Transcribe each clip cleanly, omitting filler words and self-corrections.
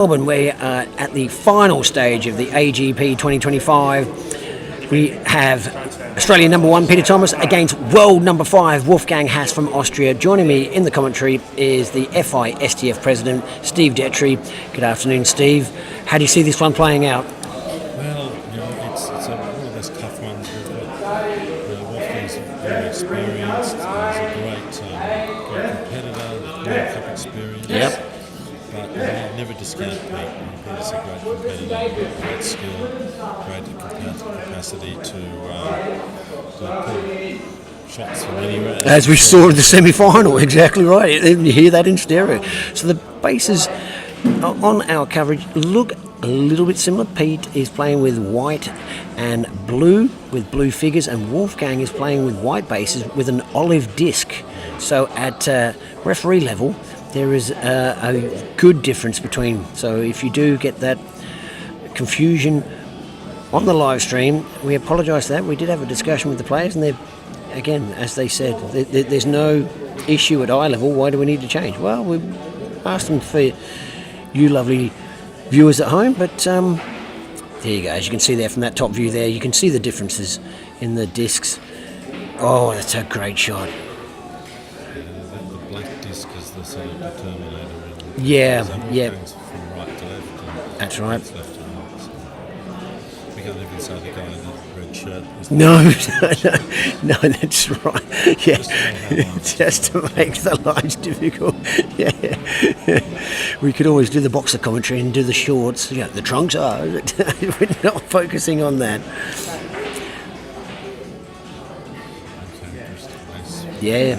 Melbourne, we are at the final stage of the AGP 2025. We have Australian number 1 Peter Thomas against world number 5 Wolfgang Haas from Austria. Joining me in the commentary is the FI STF president, Steve Detry. Good afternoon, Steve. How do you see this one playing out? Well, it's one of those tough ones. We've got Wolfgang's very experienced. He's a great competitor, World Cup experience. Yep. But never discount Pete. Pete's a great competitor, great skill, great capacity to pull shots from anywhere. As we saw in the semi-final, exactly right. You hear that in stereo. So the bases on our coverage look a little bit similar. Pete is playing with white and blue, with blue figures, and Wolfgang is playing with white bases with an olive disc. So at referee level, there is a good difference between. So if you do get that confusion on the live stream, we apologise for that. We did have a discussion with the players, and again, as they said, there's no issue at eye level. Why do we need to change? Well, we asked them for you lovely viewers at home, but there you go. As you can see there from that top view there, you can see the differences in the discs. Oh, that's a great shot. The black disc is the sort of determinator. Yeah. From right to left. That's right. Left to right. So we can't even say the guy in the red shirt. No, that's right. Yeah, just to make the lines difficult. Yeah, we could always do the boxer commentary and do the shorts. Yeah, the trunks are. We're not focusing on that. Yeah.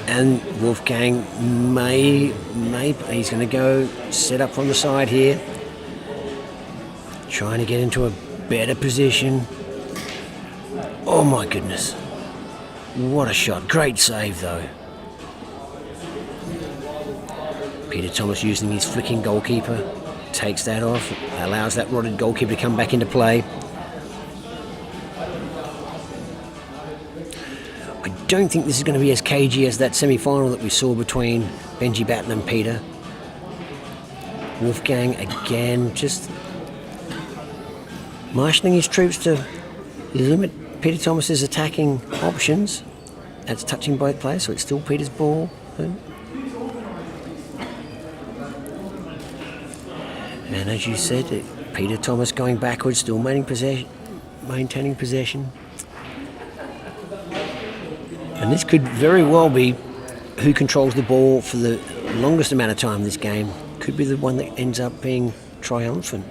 And Wolfgang he's going to go set up from the side here, trying to get into a better position. Oh my goodness, what a shot. Great save though. Peter Thomas using his flicking goalkeeper, takes that off, allows that rotted goalkeeper to come back into play. I don't think this is going to be as cagey as that semi-final that we saw between Benji Batten and Peter. Wolfgang again just marshalling his troops to limit Peter Thomas's attacking options. That's touching both players, so it's still Peter's ball. And as you said, Peter Thomas going backwards, still maintaining possession. And this could very well be who controls the ball for the longest amount of time in this game. Could be the one that ends up being triumphant.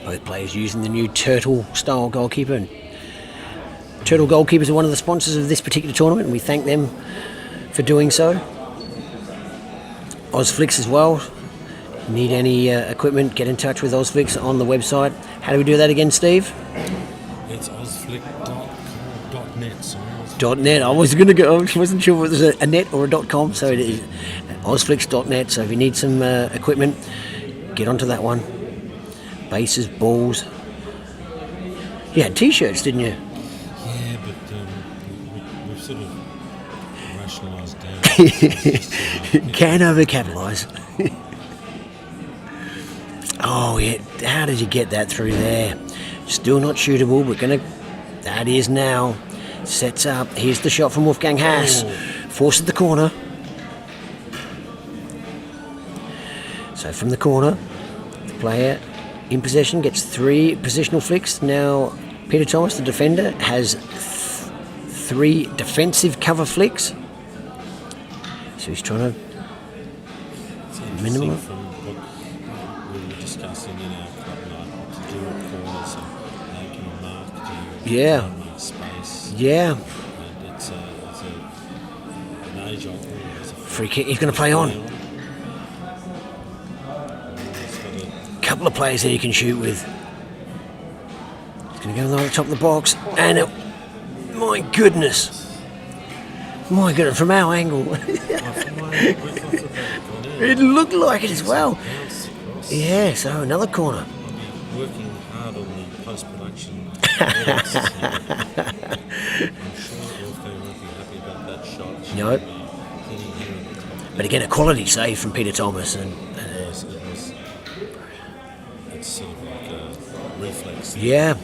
Both players using the new turtle-style goalkeeper. And turtle goalkeepers are one of the sponsors of this particular tournament, and we thank them for doing so. Ozflix as well. Need any equipment, get in touch with Ozflix on the website. How do we do that again, Steve? It's ozflick.net. .net. I wasn't sure if it was a net or a .com, so it is ozflix.net. So if you need some equipment, get onto that one. Bases, balls. You had t-shirts, didn't you? Yeah, but we've sort of rationalised down. Can overcapitalise. Oh yeah, how did you get that through there? Still not shootable, but that is now. Sets up, here's the shot from Wolfgang Haas. Forces the corner. So from the corner, the player in possession gets 3 positional flicks. Now Peter Thomas, the defender, has 3 defensive cover flicks. So he's trying to minimum. From what we were discussing in our club night, to do at corners and how can you mark, do you mark space? Yeah. And it's an age-old Free kick, he's going to play on. Couple of players there you can shoot with. He's going to go on the top of the box, and my goodness, from our angle, it looked like it as well. Yeah, so another corner. Working hard on the post-production. I'm sure Wolfgang won't be happy about that shot. Nope. But again, a quality save from Peter Thomas, and it's sort of like a reflex. yeah,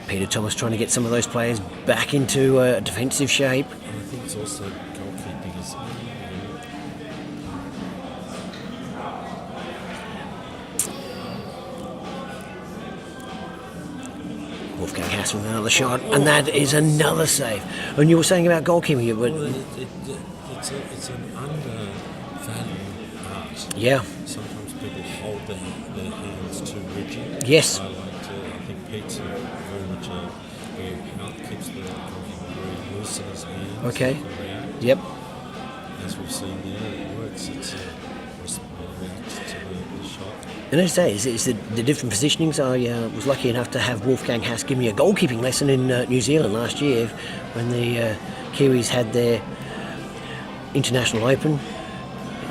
Peter Thomas trying to get some of those players back into defensive shape. And I think it's also goalkeeping is. Wolfgang Haas with another shot, and that is another save. And you were saying about goalkeeping, but Well, it's an undervalued art. yeah, Sometimes people hold their hands too rigid. yes, I think Pete's very much very keeps the goalkeeper very loose in his hands. Okay. Around. yep. As we've seen there, it works. It's reacts to the shot. And as I say, it's the different positionings. I was lucky enough to have Wolfgang Haas give me a goalkeeping lesson in New Zealand last year when the Kiwis had their International Open.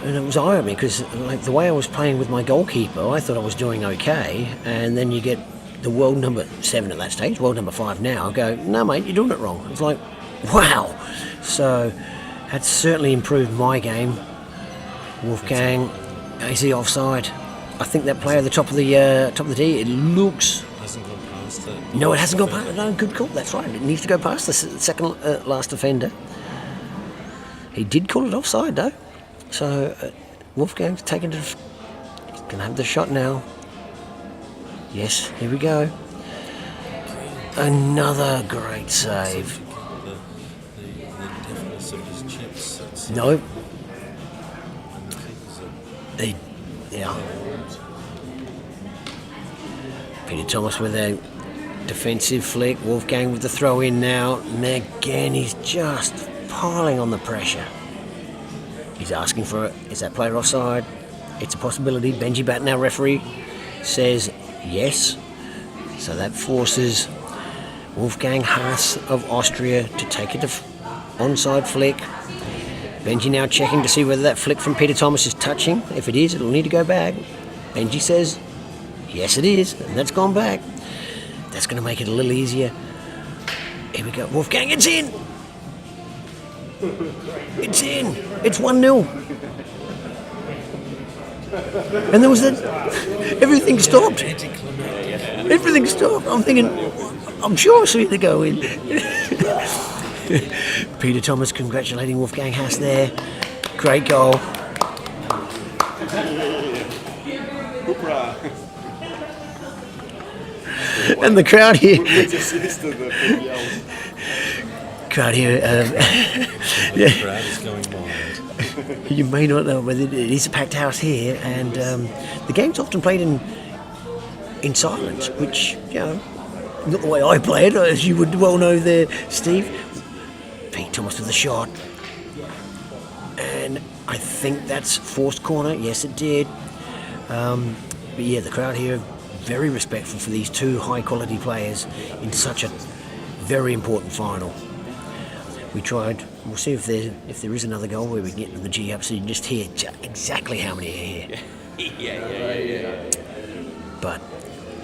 And it was eye-opening because like, the way I was playing with my goalkeeper, I thought I was doing okay. And then you get the world number 7 at that stage, world number 5 now. I go, no, mate, you're doing it wrong. It's like, wow. So that's certainly improved my game. Wolfgang, is he offside? I think that player at the top of the tee, it looks. Hasn't gone past it. No, it hasn't gone past. No, good call. That's right. It needs to go past the second last offender. He did call it offside though. So Wolfgang's taken to. He's going to have the shot now. Yes, here we go. Another great save. The deftness of his chips. It's, No. and the fingers are Yeah. Peter Thomas with a defensive flick. Wolfgang with the throw in now. And again, he's just piling on the pressure. He's asking for it. Is that player offside? It's a possibility. Benji Batten, our referee, says yes. So that forces Wolfgang Haas of Austria to take a onside flick. Benji now checking to see whether that flick from Peter Thomas is touching. If it is, it'll need to go back. Benji says, yes it is, and that's gone back. That's going to make it a little easier. Here we go. Wolfgang, it's in! It's in! It's 1-0. And there was that... Everything stopped. Everything stopped. I'm thinking, I'm sure it's going to go in. Peter Thomas congratulating Wolfgang Haas there. Great goal. And the crowd here. Crowd here. the crowd is going wild. You may not know, but it is a packed house here, and the game's often played in silence, which, you know, not the way I play it, as you would well know there, Steve. Pete Thomas with the shot, and I think that's forced corner. Yes, it did. But yeah, the crowd here are very respectful for these two high-quality players in such a very important final. We tried. We'll see if there is another goal where we can get the G up, so you can just hear exactly how many are here. Yeah. But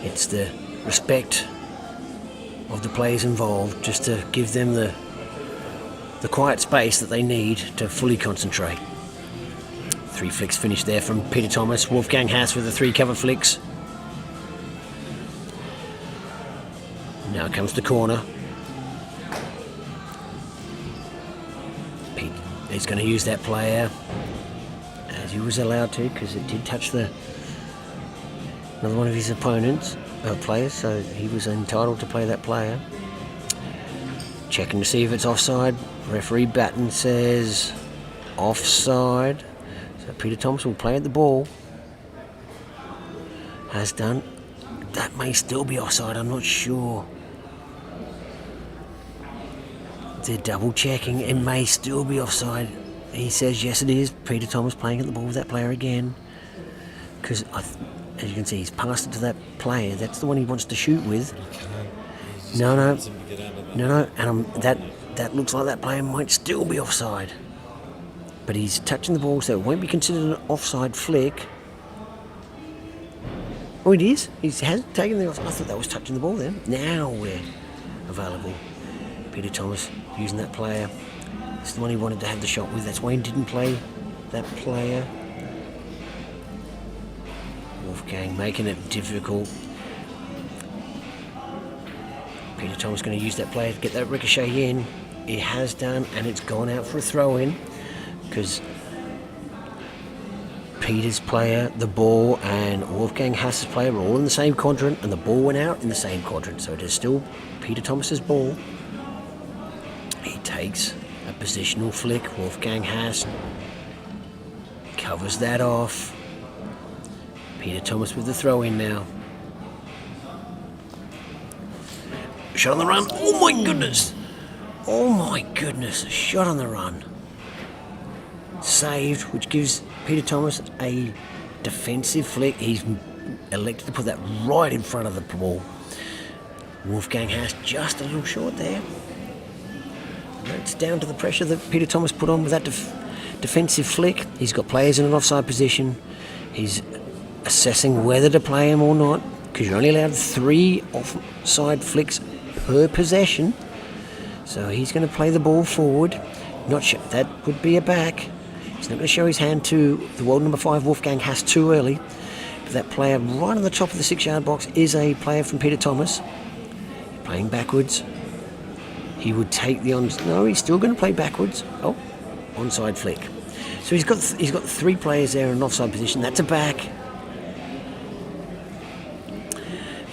it's the respect of the players involved, just to give them the quiet space that they need to fully concentrate. 3 flicks finished there from Peter Thomas. Wolfgang Haas with the 3 cover flicks. Now comes the corner. Pete is going to use that player as he was allowed to, because it did touch another one of his opponents, players, so he was entitled to play that player. Checking to see if it's offside. Referee Batten says offside. So Peter Thomas will play at the ball. Has done. That may still be offside, I'm not sure. They're double checking. It may still be offside. He says yes it is. Peter Thomas playing at the ball with that player again. Because as you can see, he's passed it to that player. That's the one he wants to shoot with. No. And that looks like that player might still be offside. But he's touching the ball, so it won't be considered an offside flick. Oh, it is. He has taken the offside. I thought that was touching the ball then. Now we're available. Peter Thomas using that player. It's the one he wanted to have the shot with. That's why he didn't play that player. Wolfgang making it difficult. Peter Thomas going to use that player to get that ricochet in. He has done, and it's gone out for a throw-in because Peter's player, the ball, and Wolfgang Haas's player were all in the same quadrant, and the ball went out in the same quadrant. So it is still Peter Thomas's ball. He takes a positional flick. Wolfgang Haas covers that off. Peter Thomas with the throw-in now. Shot on the run. Oh my goodness. Oh my goodness. A shot on the run. Saved, which gives Peter Thomas a defensive flick. He's elected to put that right in front of the ball. Wolfgang Haas just a little short there. It's down to the pressure that Peter Thomas put on with that defensive flick. He's got players in an offside position. He's assessing whether to play him or not, because you're only allowed 3 offside flicks per possession. So he's going to play the ball forward. Not sure that would be a back. He's not going to show his hand to the world number 5 Wolfgang Haas too early. But that player right on the top of the 6-yard box is a player from Peter Thomas. Playing backwards. He would take the no, he's still going to play backwards. Oh, onside flick. So he's got 3 players there in an offside position. That's a back.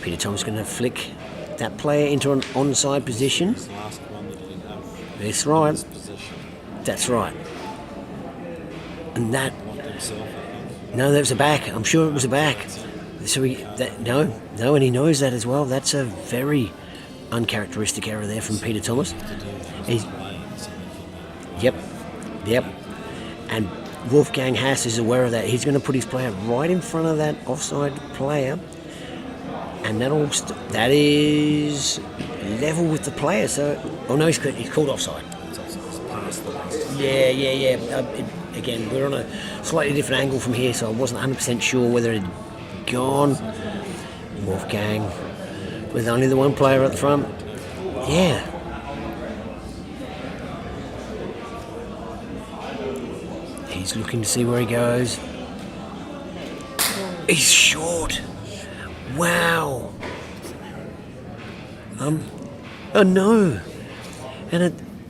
Peter Thomas going to flick that player into an onside position. This last one that he didn't have. That's right. His position. That's right. And that. Blocked himself, I think. No, that was a back. I'm sure it was a back. So no, and he knows that as well. That's a very uncharacteristic error there from Peter Thomas. Yep. And Wolfgang Haas is aware of that. He's going to put his player right in front of that offside player, and that is level with the player. So, oh no, he's called offside. Yeah. Again, we're on a slightly different angle from here, so I wasn't 100% sure whether it had gone. Wolfgang with only the one player at the front. Yeah. He's looking to see where he goes. He's short. Wow. Oh no. And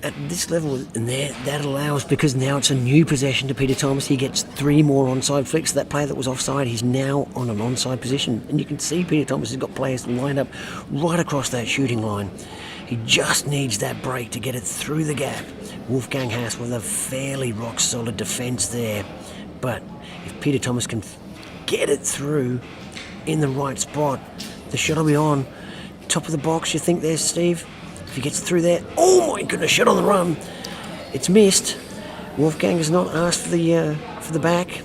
at this level, and there, that allows, because now it's a new possession to Peter Thomas, he gets 3 more onside flicks. That player that was offside, he's now on an onside position. And you can see Peter Thomas has got players lined up right across that shooting line. He just needs that break to get it through the gap. Wolfgang Haas with a fairly rock-solid defence there. But if Peter Thomas can get it through in the right spot, the shot will be on. Top of the box, you think there, Steve? If he gets through there, oh my goodness, shot on the run. It's missed. Wolfgang has not asked for the back.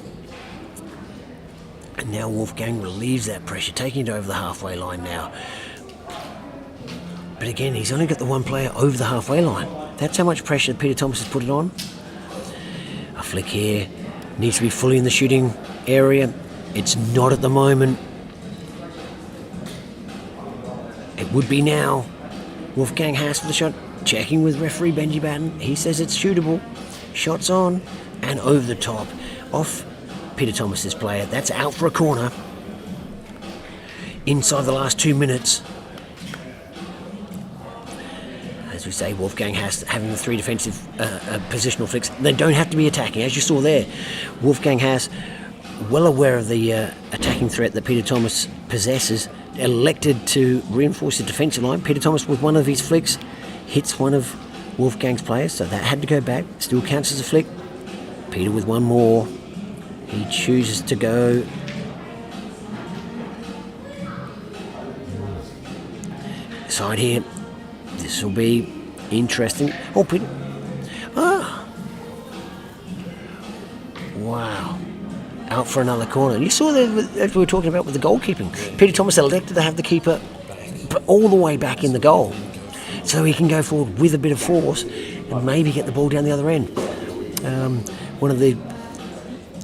And now Wolfgang relieves that pressure, taking it over the halfway line now. But again, he's only got the one player over the halfway line. That's how much pressure Peter Thomas has put it on. A flick here. Needs to be fully in the shooting area. It's not at the moment. It would be now. Wolfgang Haas for the shot, checking with referee Benji Batten. He says it's shootable. Shots on and over the top. Off Peter Thomas's player. That's out for a corner. Inside the last 2 minutes. As we say, Wolfgang Haas having the 3 defensive positional flicks. They don't have to be attacking, as you saw there. Wolfgang Haas, well aware of the attacking threat that Peter Thomas possesses, elected to reinforce the defensive line. Peter Thomas, with one of his flicks, hits one of Wolfgang's players, so that had to go back. Still counts as a flick. Peter with one more. He chooses to go side here. This will be interesting. Oh, Peter. Wow. Out for another corner. And you saw that, as we were talking about with the goalkeeping. Peter Thomas elected to have the keeper all the way back in the goal, so he can go forward with a bit of force and maybe get the ball down the other end. One of the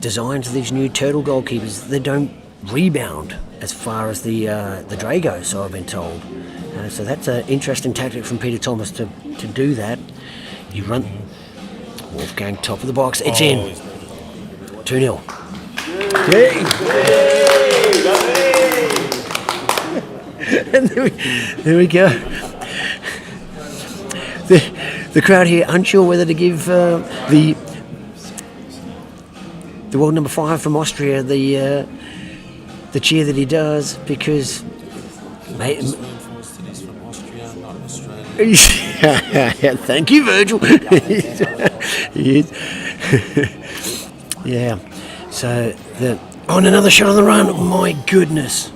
designs of these new turtle goalkeepers, they don't rebound as far as the Dre goes, so I've been told. So that's an interesting tactic from Peter Thomas to do that. You run Wolfgang top of the box. It's in. 2-0. And there we go. The crowd here unsure whether to give the world number 5 from Austria the cheer that he does, because thank you, Virgil. Yeah. So and another shot on the run. My goodness.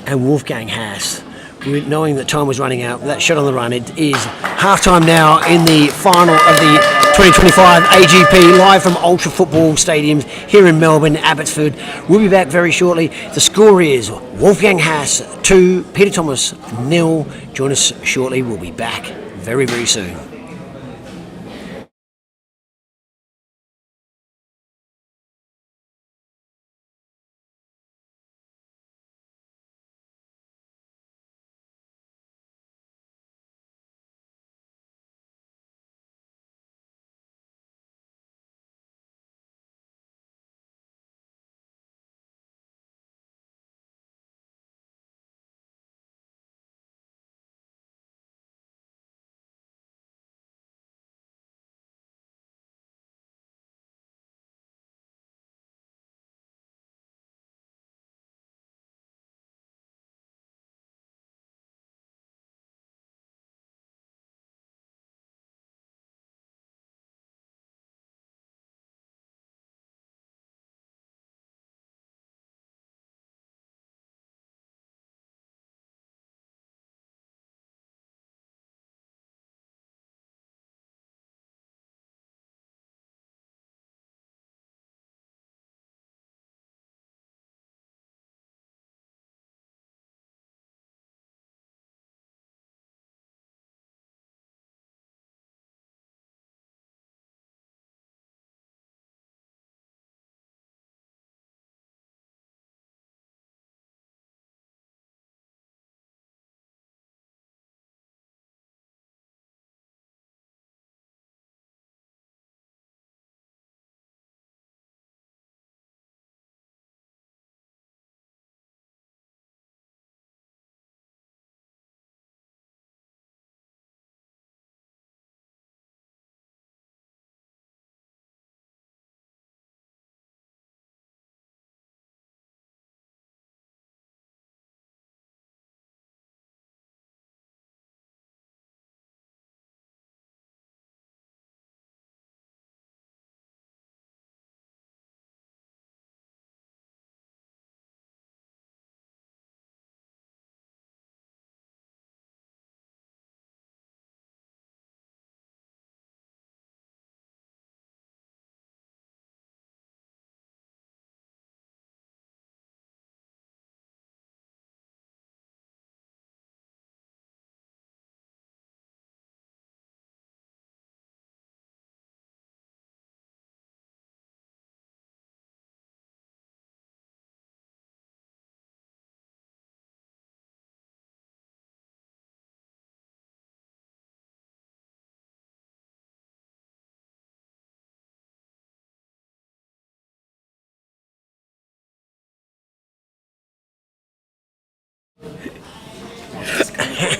And Wolfgang Haas, knowing that time was running out, that shot on the run. It is half-time now in the final of the 2025 AGP, live from Ultra Football Stadiums here in Melbourne, Abbotsford. We'll be back very shortly. The score is Wolfgang Haas 2, Peter Thomas 0. Join us shortly. We'll be back very, very soon.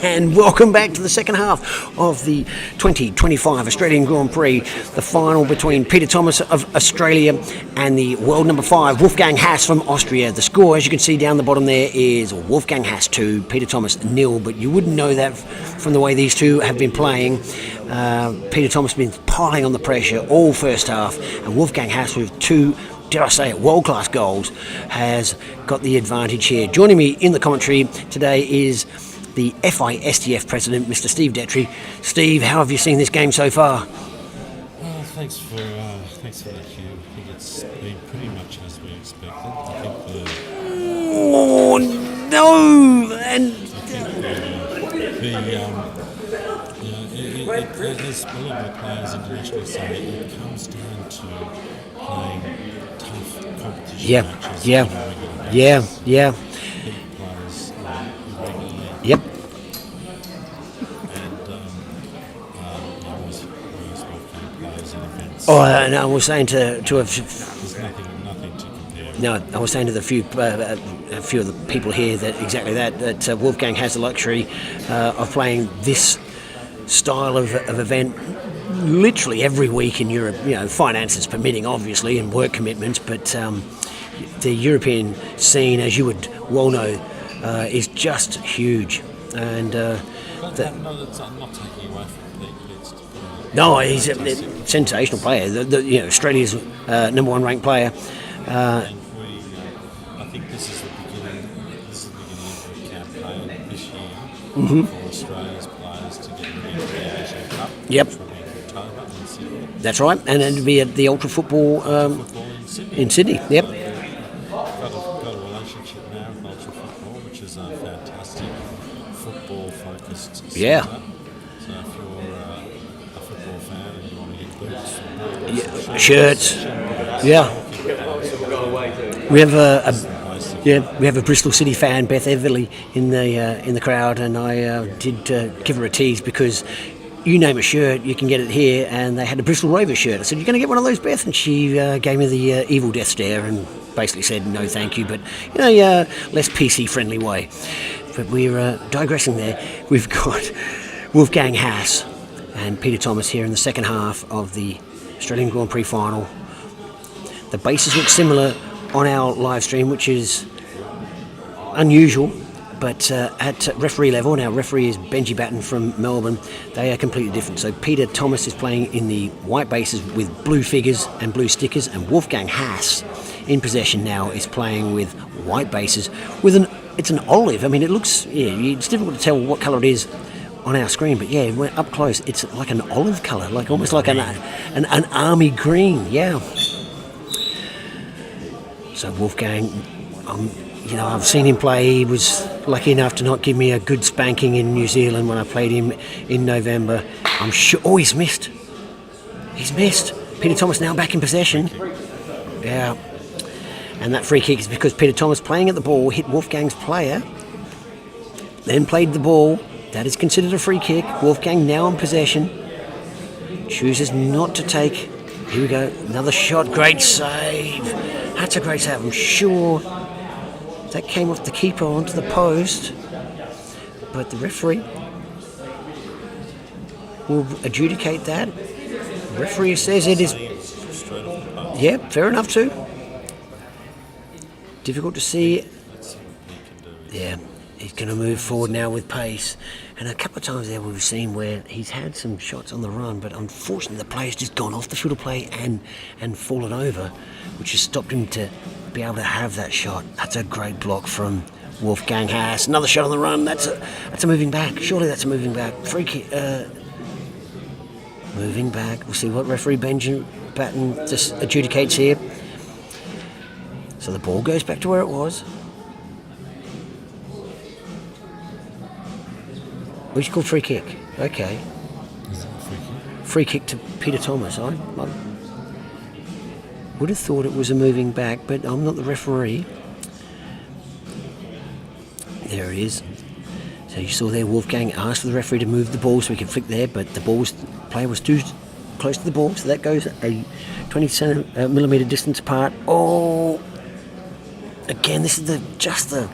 And welcome back to the second half of the 2025 Australian Grand Prix, the final between Peter Thomas of Australia and the world number 5, Wolfgang Haas from Austria. The score, as you can see down the bottom there, is Wolfgang Haas 2, Peter Thomas 0, but you wouldn't know that from the way these two have been playing. Peter Thomas has been piling on the pressure all first half, and Wolfgang Haas with 2, dare I say it, world-class goals, has got the advantage here. Joining me in the commentary today is the FISTF president, Mr. Steve Detry. Steve, how have you seen this game so far? Well, thanks for that, Hugh. I think it's been pretty much as we expected. I think Oh no! And as a lot of the players internationally say, it comes down to playing tough competition matches. Yeah. Big players regularly. Yep. And most Wolfgang players matches and events. Oh, and I was saying to a There's nothing to compare. no, I was saying to a few of the people here that exactly that Wolfgang has the luxury of playing this style of event literally every week in Europe. You know, finances permitting, obviously, and work commitments, but the European scene, as you would well know, is just huge. And But I'm not taking away from Pete. no, he's a sensational player. Australia's number one ranked player. And I think this is the beginning. This is the beginning of a campaign this year for Australia's players to get ready for the Asia Cup. Yep. Which will be in October in Sydney. That's right, and it'll be at the Ultra Football Football in Sydney. in Sydney. Yep. Got a relationship now with Ultra Football, which is a fantastic football-focused centre. Yeah. So if you're a football fan and you want to get boots, balls, Yeah, shirts. Yeah. We have we have a Bristol City fan, Beth Everly, in the crowd, and I did give her a tease because you name a shirt, you can get it here, and they had a Bristol Rovers shirt. I said, "You're going to get one of those, Beth?" And she gave me the evil death stare and basically said, "No, thank you," but less PC-friendly way. But we're digressing there. We've got Wolfgang Haas and Peter Thomas here in the second half of the Australian Grand Prix final. The bases look similar on our live stream, which is unusual, but at referee level, and our referee is Benji Batten from Melbourne, they are completely different. So Peter Thomas is playing in the white bases with blue figures and blue stickers, and Wolfgang Haas in possession now is playing with white bases with it's an olive. I mean, it looks, it's difficult to tell what colour it is on our screen, but yeah, we're up close, it's like an olive colour, like almost like an army green, yeah. So Wolfgang, I've seen him play. He was lucky enough to not give me a good spanking in New Zealand when I played him in November. I'm sure. Oh, he's missed. He's missed. Peter Thomas now back in possession. Yeah. And that free kick is because Peter Thomas, playing at the ball, hit Wolfgang's player, then played the ball. That is considered a free kick. Wolfgang now in possession. Chooses not to take. Here we go. Another shot. Great save. That's a great save. I'm sure that came off the keeper onto the post. But the referee will adjudicate that. The referee says it is. Yeah, fair enough too. Difficult to see. Yeah, he's going to move forward now with pace. And a couple of times there we've seen where he's had some shots on the run, but unfortunately the player's just gone off the field of play and fallen over, which has stopped him to be able to have that shot. That's a great block from Wolfgang Haas. Another shot on the run. That's a moving back. Surely that's a moving back. Free kick. Moving back. We'll see what referee Benji Batten just adjudicates here. So the ball goes back to where it was. Which is called free kick. Okay. Is that a free kick? Free kick to Peter Thomas. I would have thought it was a moving back, but I'm not the referee. There it is. So you saw there Wolfgang asked for the referee to move the ball so he could flick there, but the player was too close to the ball, so that goes a 20 millimetre distance apart. Oh! Again, this is just the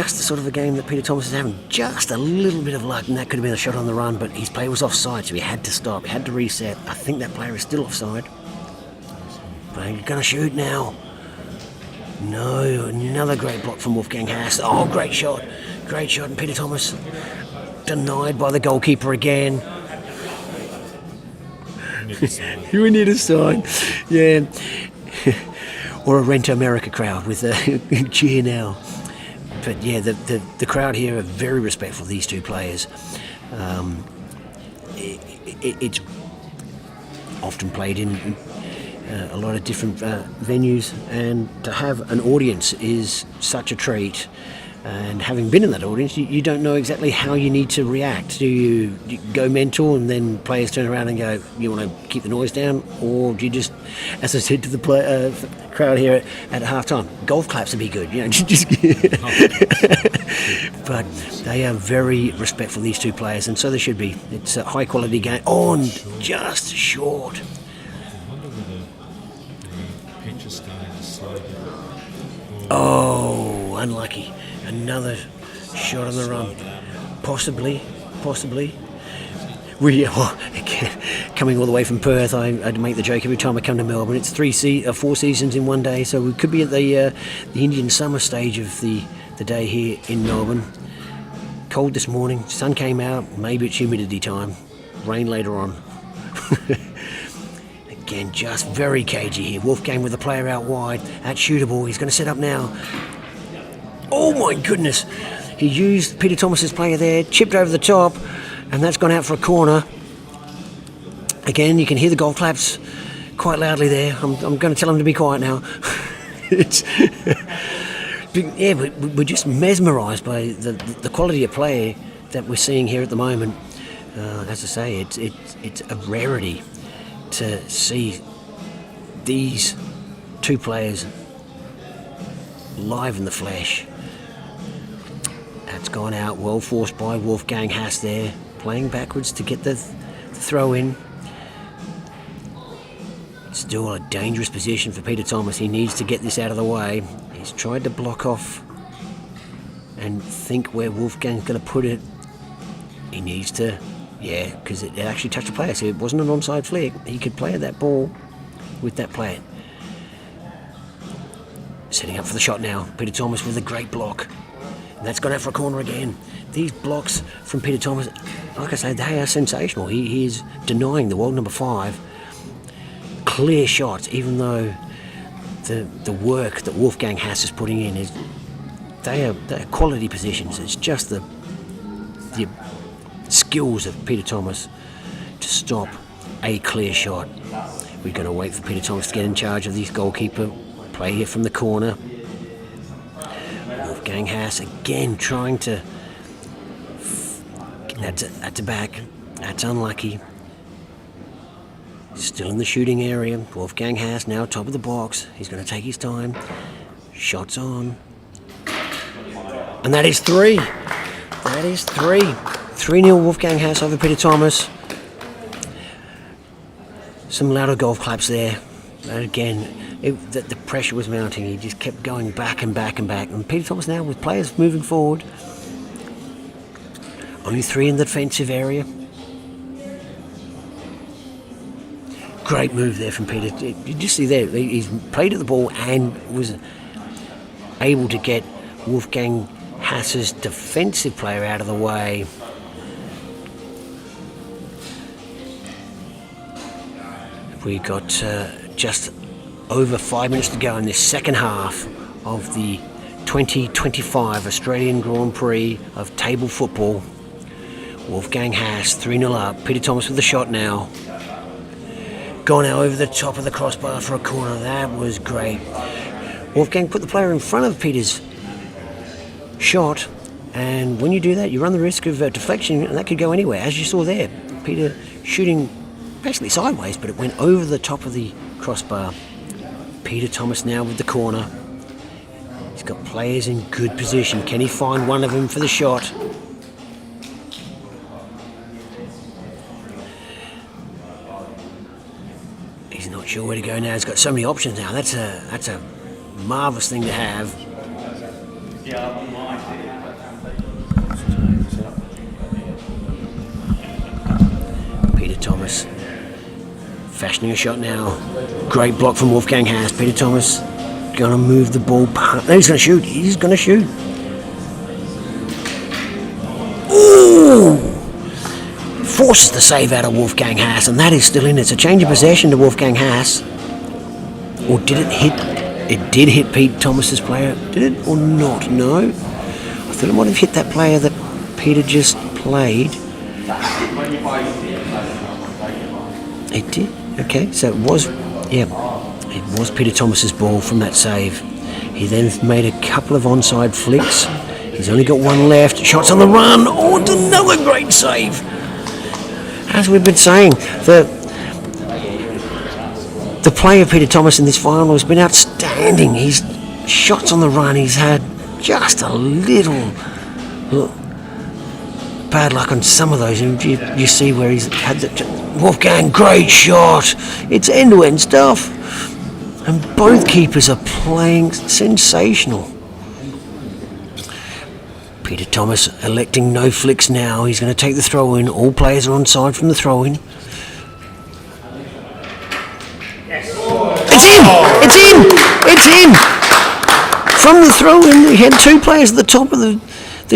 sort of a game that Peter Thomas is having. Just a little bit of luck, and that could have been a shot on the run, but his player was offside, so he had to stop, he had to reset. I think that player is still offside. But he's going to shoot now. No, another great block from Wolfgang Haas. Oh, great shot. Great shot, and Peter Thomas denied by the goalkeeper again. We need a sign. Yeah. Or a Rent America crowd with a cheer now. But yeah, the crowd here are very respectful of these two players. It's often played in a lot of different venues, and to have an audience is such a treat. And having been in that audience, you don't know exactly how you need to react. Do you go mental and then players turn around and go, you want to keep the noise down? Or do you just, as I said to the crowd here at halftime, golf claps would be good. Just but they are very respectful, these two players, and so they should be. It's a high quality game. On just short. I wonder whether the pitch is starting to slow down. Oh, unlucky. Another shot on the run. Possibly. Coming all the way from Perth, I'd make the joke every time I come to Melbourne. It's 4 seasons in one day, so we could be at the Indian summer stage of the day here in Melbourne. Cold this morning, sun came out, maybe it's humidity time. Rain later on. Again, just very cagey here. Wolfgang with the player out wide at shootable. He's going to set up now. Oh my goodness! He used Peter Thomas's player there, chipped over the top, and that's gone out for a corner. Again, you can hear the golf claps quite loudly there. I'm going to tell him to be quiet now. We're just mesmerised by the quality of play that we're seeing here at the moment. As I say, it's a rarity to see these two players live in the flesh. That's gone out, well forced by Wolfgang Haas there, playing backwards to get the throw in. Still a dangerous position for Peter Thomas. He needs to get this out of the way. He's tried to block off and think where Wolfgang's going to put it. He needs to, because it actually touched the player, so it wasn't an onside flick. He could play that ball with that player. Setting up for the shot now. Peter Thomas with a great block. And that's gone out for a corner again. These blocks from Peter Thomas, like I say, they are sensational. He is denying the world number 5 clear shots, even though the work that Wolfgang Haas is putting in is they are quality positions. It's just the skills of Peter Thomas to stop a clear shot. We're going to wait for Peter Thomas to get in charge of this goalkeeper. Play here from the corner. Wolfgang Haas again trying to. That's a back. That's unlucky. Still in the shooting area. Wolfgang Haas now top of the box. He's going to take his time. Shots on. And that is 3. That is 3. 3-0 Wolfgang Haas over Peter Thomas. Some louder golf claps there. And again, the pressure was mounting. He just kept going back and back and back. And Peter Thomas now with players moving forward. Only 3 in the defensive area. Great move there from Peter. You just see there, he's played at the ball and was able to get Wolfgang Haas's defensive player out of the way. We've got just over 5 minutes to go in this second half of the 2025 Australian Grand Prix of table football. Wolfgang Haas 3-0 up. Peter Thomas with the shot now. Gone now over the top of the crossbar for a corner. That was great. Wolfgang put the player in front of Peter's shot, and when you do that, you run the risk of deflection, and that could go anywhere, as you saw there. Peter shooting basically sideways, but it went over the top of the crossbar. Peter Thomas now with the corner. He's got players in good position. Can he find one of them for the shot? He's not sure where to go now. He's got so many options now. That's a marvellous thing to have. Peter Thomas fashioning a shot now. Great block from Wolfgang Haas. Peter Thomas going to move the ball. No, he's going to shoot. He's going to shoot. Ooh! Forces the save out of Wolfgang Haas, and that is still in. It's a change of possession to Wolfgang Haas. Or did it hit? It did hit Pete Thomas's player. Did it or not? No. I thought it might have hit that player that Peter just played. It did. Okay, so it was Peter Thomas's ball from that save. He then made a couple of onside flicks. He's only got one left. Shots on the run. Oh, it's another great save. As we've been saying, the play of Peter Thomas in this final has been outstanding. He's shots on the run. He's had just a little bad luck on some of those. You see where he's had Wolfgang, great shot. It's end-to-end stuff. And both keepers are playing sensational. Peter Thomas electing no flicks now. He's going to take the throw-in. All players are on side from the throw-in. It's in! It's in! It's in! From the throw-in, he had two players at the top of the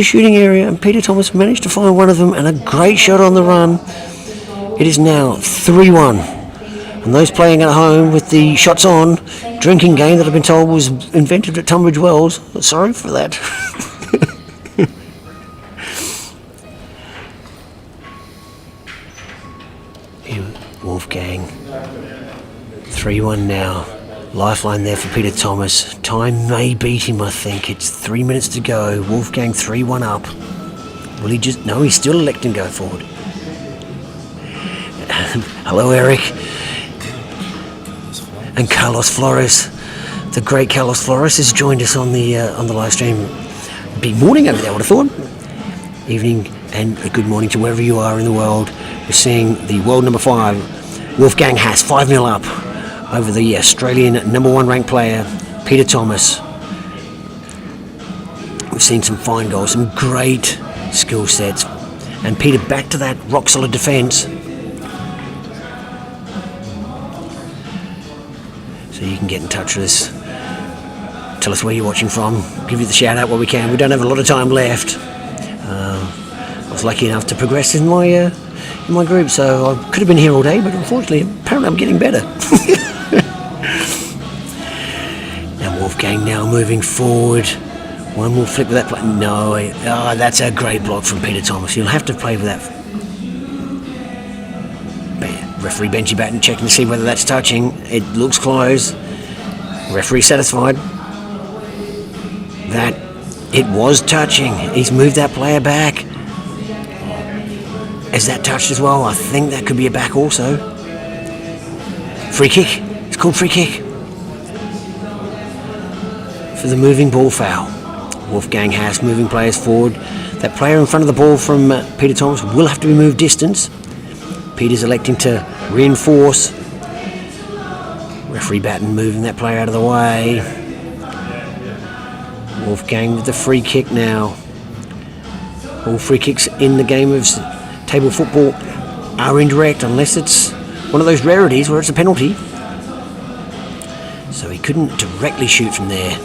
shooting area, and Peter Thomas managed to find one of them, and a great shot on the run. It is now 3-1. And those playing at home with the shots on drinking game that I've been told was invented at Tunbridge Wells, sorry for that. Wolfgang, 3-1 now. Lifeline there for Peter Thomas. Time may beat him, I think. It's 3 minutes to go. Wolfgang 3-1 up. Will he just... No, he's still electing to go forward. Hello, Eric. And Carlos Flores. The great Carlos Flores has joined us on the live stream. Big morning over there, I would have thought. Evening and a good morning to wherever you are in the world. We're seeing the world number 5, Wolfgang Haas, 5-0 up over the Australian number 1 ranked player, Peter Thomas. We've seen some fine goals, some great skill sets. And Peter back to that rock-solid defence. So you can get in touch with us. Tell us where you're watching from. Give you the shout-out where we can. We don't have a lot of time left. I was lucky enough to progress in my group, so I could have been here all day, but unfortunately, apparently I'm getting better. Now Wolfgang now moving forward. One more flick with that play. No, that's a great block from Peter Thomas. You'll have to play with that. Referee Benji Batten checking to see whether that's touching. It looks close. Referee satisfied that it was touching. He's moved that player back. Is that touched as well? I think that could be a back also. Free kick. It's called free kick. For the moving ball foul. Wolfgang Haas moving players forward. That player in front of the ball from Peter Thomas will have to be moved distance. Peter's electing to reinforce. Referee Batten moving that player out of the way. Wolfgang with the free kick now. All free kicks in the game of table football are indirect unless it's one of those rarities where it's a penalty. So he couldn't directly shoot from there.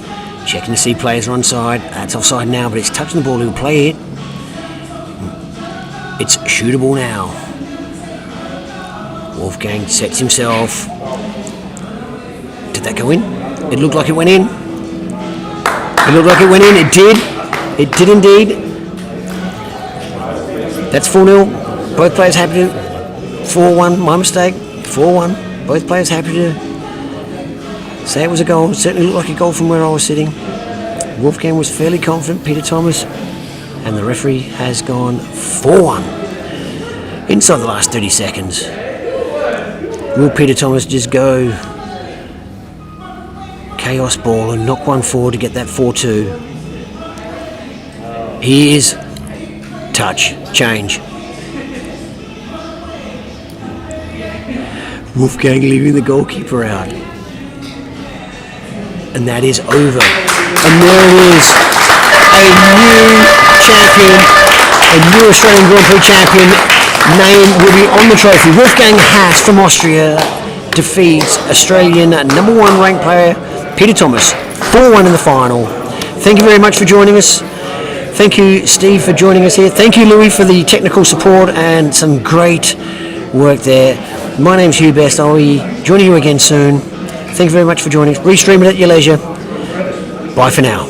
Checking to see players are onside. That's offside now, but it's touching the ball. He'll play it. It's shootable now. Wolfgang sets himself. Did that go in? It looked like it went in. It looked like it went in. It did. It did indeed. That's 4-0. Both players happy to... 4-1. My mistake. 4-1. Both players happy to say it was a goal. It certainly looked like a goal from where I was sitting. Wolfgang was fairly confident. Peter Thomas. And the referee has gone 4-1. Inside the last 30 seconds. Will Peter Thomas just go chaos ball and knock one forward to get that 4-2? He is touch, change. Wolfgang leaving the goalkeeper out. And that is over. And there it is. A new champion, a new Australian Grand Prix champion. Name will be on the trophy. Wolfgang Haas from Austria defeats Australian number 1 ranked player Peter Thomas 4-1 in the final. Thank you very much for joining us. Thank you, Steve, for joining us here. Thank you, Louis, for the technical support and some great work there. My name's Hugh Best. I'll be joining you again soon. Thank you very much for joining us. Restream it at your leisure. Bye for now.